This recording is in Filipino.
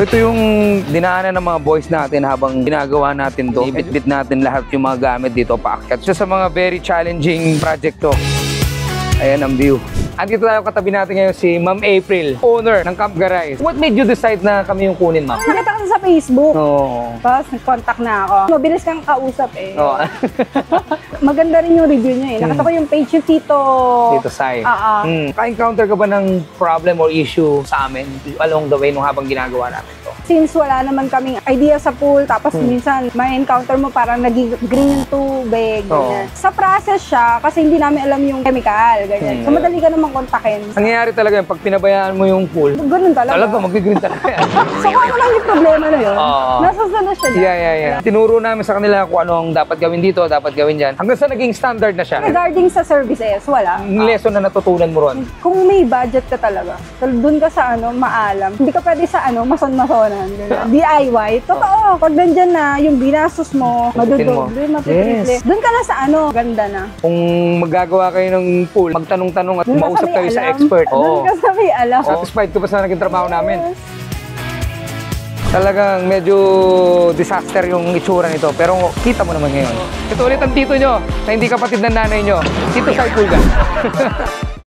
So ito yung dinaanan ng mga boys natin habang ginagawa natin to. Ibit-bit natin lahat yung mga gamit dito paakyat. So sa mga very challenging project to. Ayan ang view. Andito tayo katabi natin ngayon si Ma'am April, owner ng Camp Garay. What made you decide na kami yung kunin, ma'am? Nakita ko sa Facebook. Oo. Tapos nag-contact na ako. Mabilis kang kausap eh. Oo. Maganda rin yung review niya eh. Nakita ko yung page yung Tito Sai. Oo. Ka-encounter ka ba ng problem or issue sa amin along the way nung habang ginagawa namin to? Since wala naman kaming idea sa pool, tapos minsan may encounter mo parang naging green yung tubig, ganyan. Sa process siya, kasi hindi namin alam yung chemical, ganyan. So madali ka naman kontakin. Nangyayari talaga yung pag pinabayaan mo yung pool, Ganun talaga. mag-green talaga yan. So kung ano lang yung problema na yun, Oo. nasasalas siya dyan. Yeah. Tinuro namin sa kanila kung ano ang dapat gawin dito, dapat gawin dyan. Hanggang sa naging standard na siya. Regarding sa services, wala. Yung lesson na natutunan mo ron. Kung may budget ka talaga, so doon ka sa maalam. Hindi ka pwede sa mason-masonan. DIY. Totoo. Pag nandyan na, yung binastos mo, madudoble, matitriple. Yes. Doon ka na sa ganda na. Kung maggagawa kayo ng pool, magtanong-tanong at Doon ka mausap sa may kayo sa alam. expert. Doon ka sa may alam. Satisfied ko pa sa naging trabaho namin. Yes. Talagang medyo disaster yung itsura nito. Pero kita mo naman ngayon. Ito ulit ang tito nyo na hindi kapatid ng nanay nyo. Tito Sai Pulga.